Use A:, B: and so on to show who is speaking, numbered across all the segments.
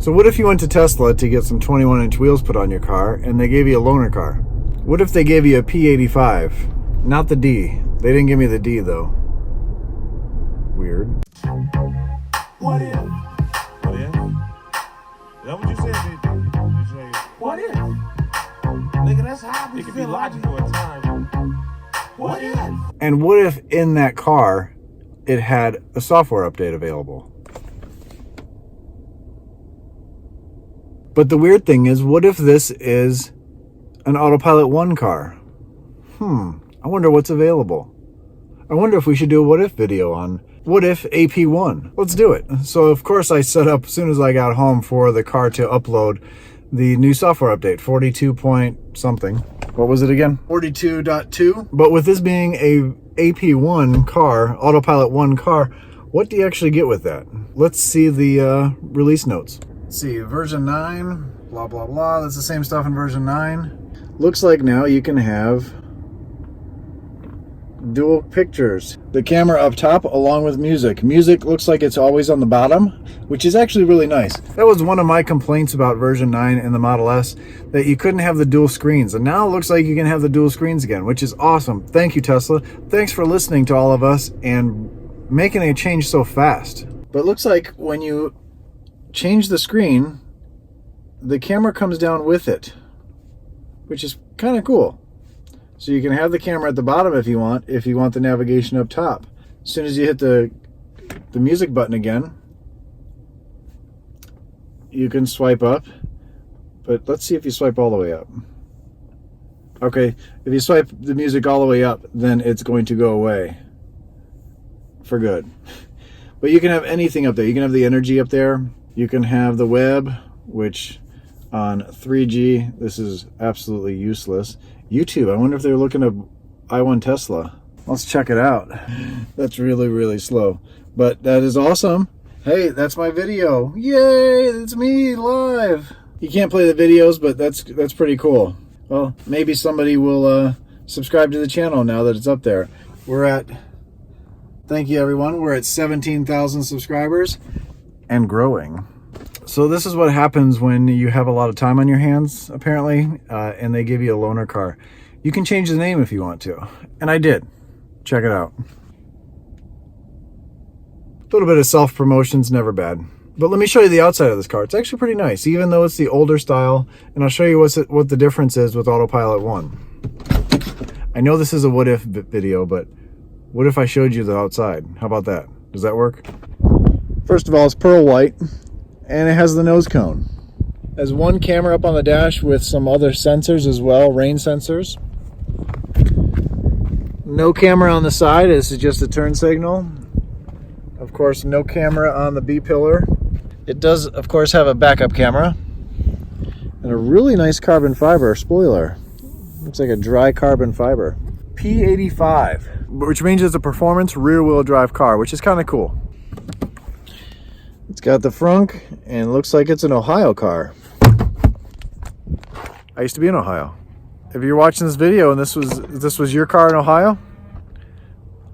A: So what if you went to Tesla to get some 21-inch wheels put on your car and they gave you a loaner car? What if they gave you a P85? Not the D. They didn't give me the D though. Weird.
B: What if? What if? Is that what you said? You say, what if? Nigga, that's how it could be logical at times. What if?
A: And what if in that car it had a software update available? But the weird thing is, what if this is an AutoPilot 1 car? I wonder what's available. I wonder if we should do a what if video on what if AP1. Let's do it. So of course I set up as soon as I got home for the car to upload the new software update, 42 point something. What was it again? 42.2. But with this being a AP1 car, AutoPilot 1 car, what do you actually get with that? Let's see the release notes. Let's see, version 9, blah, blah, blah. That's the same stuff in version 9. Looks like now you can have dual pictures. The camera up top along with music. Music looks like it's always on the bottom, which is actually really nice. That was one of my complaints about version 9 in the Model S, that you couldn't have the dual screens. And now it looks like you can have the dual screens again, which is awesome. Thank you, Tesla. Thanks for listening to all of us and making a change so fast. But it looks like when you change the screen, the camera comes down with it, which is kind of cool. So you can have the camera at the bottom if you want the navigation up top. As soon as you hit the music button again, you can swipe up. But let's see if you swipe all the way up. Okay, if you swipe the music all the way up, then it's going to go away for good. But you can have anything up there. You can have the energy up there. You can have the web, which on 3G, this is absolutely useless. YouTube, I wonder if they're looking at i1 Tesla. Let's check it out. That's really, really slow. But that is awesome. Hey, that's my video. Yay, it's me live. You can't play the videos, but that's pretty cool. Well, maybe somebody will subscribe to the channel now that it's up there. Thank you everyone, we're at 17,000 subscribers and growing. So this is what happens when you have a lot of time on your hands, apparently, and they give you a loaner car. You can change the name if you want to, and I did. Check it out. A little bit of self-promotion's never bad. But let me show you the outside of this car. It's actually pretty nice, even though it's the older style, and I'll show you what the difference is with AutoPilot 1. I know this is a what if video, but what if I showed you the outside? How about that? Does that work? First of all, it's pearl white. And it has the nose cone. It has one camera up on the dash with some other sensors as well, rain sensors. No camera on the side, this is just a turn signal. Of course, no camera on the B-pillar. It does, of course, have a backup camera. And a really nice carbon fiber spoiler. Looks like a dry carbon fiber. P85, which means it's a performance rear-wheel drive car, which is kind of cool. It's got the frunk, and looks like it's an Ohio car. I used to be in Ohio. If you're watching this video and this was your car in Ohio,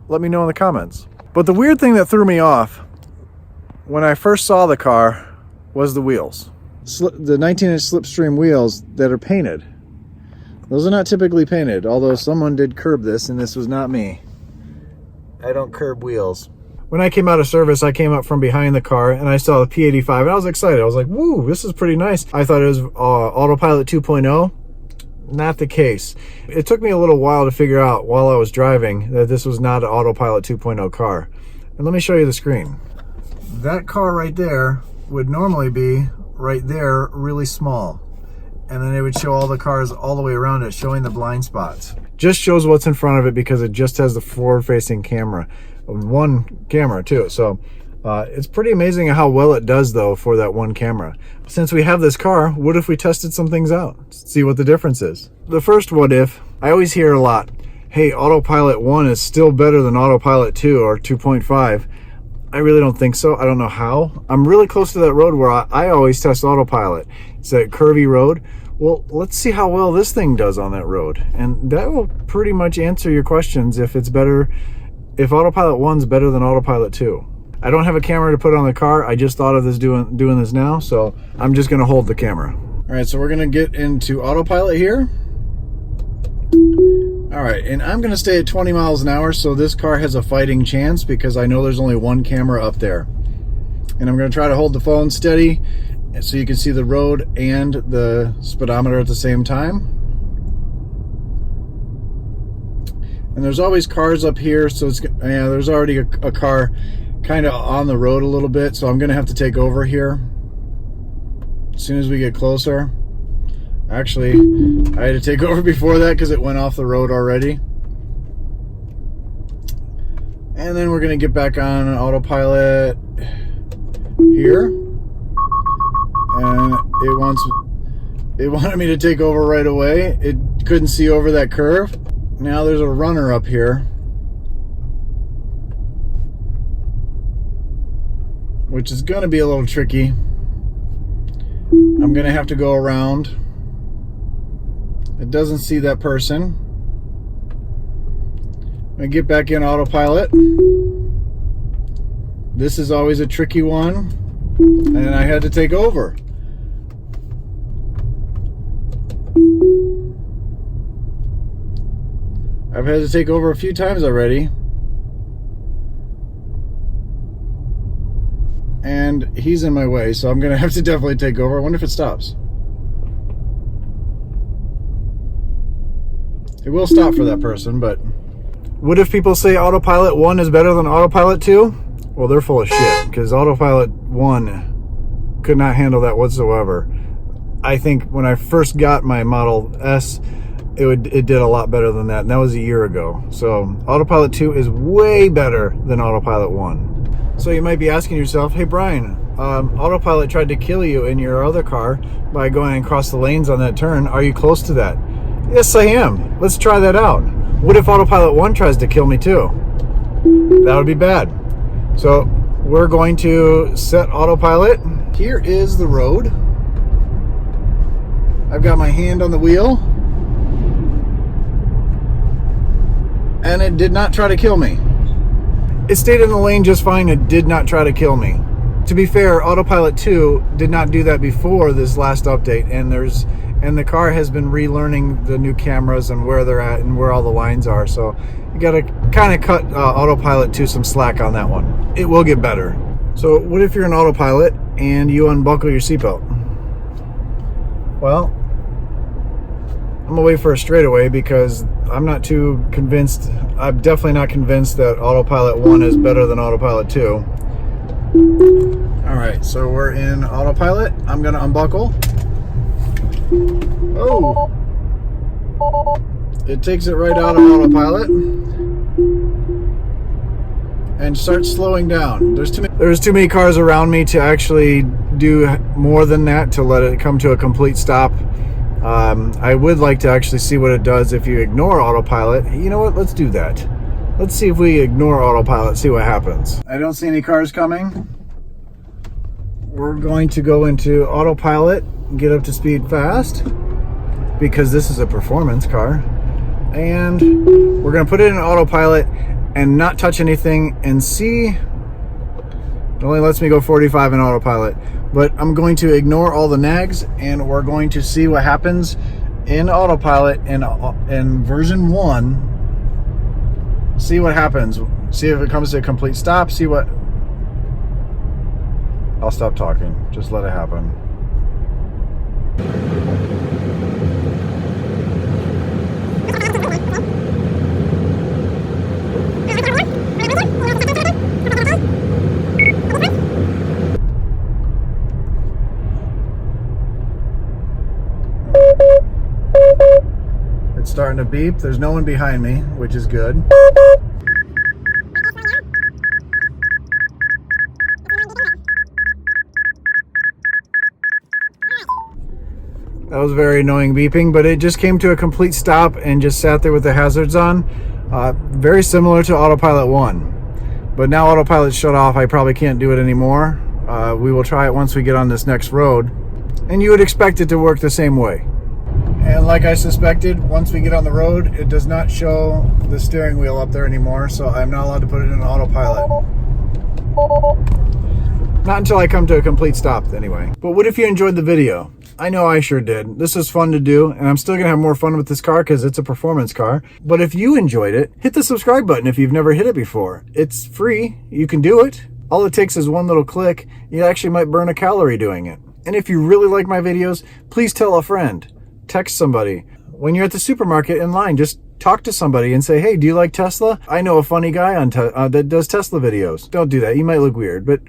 A: let me know in the comments. But the weird thing that threw me off when I first saw the car was the wheels. The 19-inch slipstream wheels that are painted. Those are not typically painted, although someone did curb this, and this was not me. I don't curb wheels. When I came out of service, I came up from behind the car and I saw the P85 and I was excited. I was like, woo, this is pretty nice. I thought it was AutoPilot 2.0. Not the case. It took me a little while to figure out while I was driving that this was not an AutoPilot 2.0 car. And let me show you the screen. That car right there would normally be right there, really small. And then it would show all the cars all the way around it, showing the blind spots. Just shows what's in front of it because it just has the forward-facing camera. One camera too, so it's pretty amazing how well it does though for that one camera. Since we have this car, what if we tested some things out, see what the difference is? The first what if, I always hear a lot, hey, AutoPilot 1 is still better than AutoPilot 2 or 2.5. I really don't think so. I don't know how. I'm really close to that road where I always test AutoPilot. It's that curvy road. Well, let's see how well this thing does on that road, and that will pretty much answer your questions if it's better. If AutoPilot 1's better than AutoPilot 2. I don't have a camera to put on the car. I just thought of this doing this now, so I'm just gonna hold the camera. All right, so we're gonna get into autopilot here. All right, and I'm gonna stay at 20 miles an hour, so this car has a fighting chance because I know there's only one camera up there. And I'm gonna try to hold the phone steady so you can see the road and the speedometer at the same time. And there's always cars up here, so it's, yeah, there's already a car kind of on the road a little bit, so I'm gonna have to take over here as soon as we get closer. Actually, I had to take over before that because it went off the road already. And then we're gonna get back on autopilot here. And it wanted me to take over right away. It couldn't see over that curve. Now there's a runner up here, which is gonna be a little tricky. I'm gonna have to go around. It doesn't see that person. I'm gonna get back in autopilot. This is always a tricky one, and I had to take over. I've had to take over a few times already. And he's in my way, so I'm gonna have to definitely take over. I wonder if it stops. It will stop for that person, but what if people say Autopilot 1 is better than Autopilot 2? Well, they're full of shit, because Autopilot 1 could not handle that whatsoever. I think when I first got my Model S, it did a lot better than that, and that was a year ago. So Autopilot 2 is way better than Autopilot 1. So you might be asking yourself, hey Brian, Autopilot tried to kill you in your other car by going across the lanes on that turn. Are you close to that? Yes, I am. Let's try that out. What if Autopilot 1 tries to kill me too? That would be bad. So we're going to set autopilot. Here is the road. I've got my hand on the wheel. And it did not try to kill me. It stayed in the lane just fine. It did not try to kill me. To be fair, Autopilot 2 did not do that before this last update, and the car has been relearning the new cameras and where they're at and where all the lines are. So you got to kind of cut Autopilot 2 some slack on that one. It will get better. So what if you're in Autopilot and you unbuckle your seatbelt? Well, I'm gonna wait for a straightaway because I'm not too convinced. I'm definitely not convinced that Autopilot 1 is better than Autopilot 2. All right, so we're in Autopilot. I'm gonna unbuckle. Oh, it takes it right out of Autopilot and starts slowing down. There's too many cars around me to actually do more than that to let it come to a complete stop. I would like to actually see what it does if you ignore autopilot. You know what? Let's do that. Let's see if we ignore autopilot, see what happens. I don't see any cars coming. We're going to go into autopilot and get up to speed fast because this is a performance car. And we're going to put it in autopilot and not touch anything and see. It only lets me go 45 in autopilot. But I'm going to ignore all the nags and we're going to see what happens in autopilot in version 1. See what happens. See if it comes to a complete stop. See what... I'll stop talking. Just let it happen. It's starting to beep. There's no one behind me, which is good. That was very annoying beeping, but it just came to a complete stop and just sat there with the hazards on. Very similar to Autopilot 1. But now Autopilot's shut off. I probably can't do it anymore. We will try it once we get on this next road. And you would expect it to work the same way. And like I suspected, once we get on the road, it does not show the steering wheel up there anymore, so I'm not allowed to put it in autopilot. Not until I come to a complete stop, anyway. But what if you enjoyed the video? I know I sure did. This was fun to do, and I'm still gonna have more fun with this car because it's a performance car. But if you enjoyed it, hit the subscribe button if you've never hit it before. It's free. You can do it. All it takes is one little click. You actually might burn a calorie doing it. And if you really like my videos, please tell a friend. Text somebody. When you're at the supermarket in line, just talk to somebody and say, hey, do you like Tesla? I know a funny guy on that does Tesla videos. Don't do that. You might look weird, but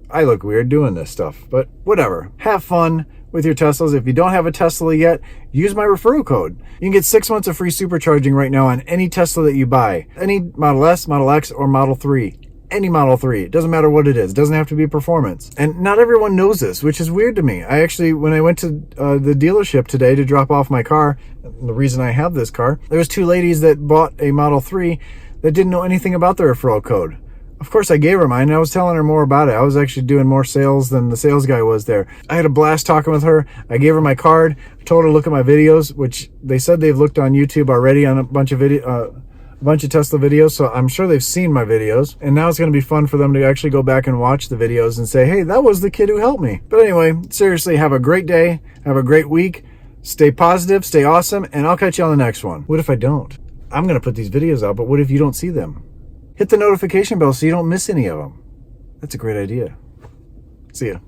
A: I look weird doing this stuff. But whatever. Have fun with your Teslas. If you don't have a Tesla yet, use my referral code. You can get 6 months of free supercharging right now on any Tesla that you buy. Any Model S, Model X, or Model 3. Any Model 3. It doesn't matter what it is. It doesn't have to be performance. And not everyone knows this, which is weird to me. I actually, when I went to the dealership today to drop off my car, the reason I have this car, there was 2 ladies that bought a Model 3 that didn't know anything about the referral code. Of course, I gave her mine, and I was telling her more about it. I was actually doing more sales than the sales guy was there. I had a blast talking with her. I gave her my card. I told her to look at my videos, which they said they've looked on YouTube already on a bunch of Tesla videos, so I'm sure they've seen my videos. And now it's going to be fun for them to actually go back and watch the videos and say, hey, that was the kid who helped me. But anyway, seriously, have a great day. Have a great week. Stay positive, stay awesome, and I'll catch you on the next one. What if I don't? I'm going to put these videos out, but what if you don't see them? Hit the notification bell so you don't miss any of them. That's a great idea. See ya.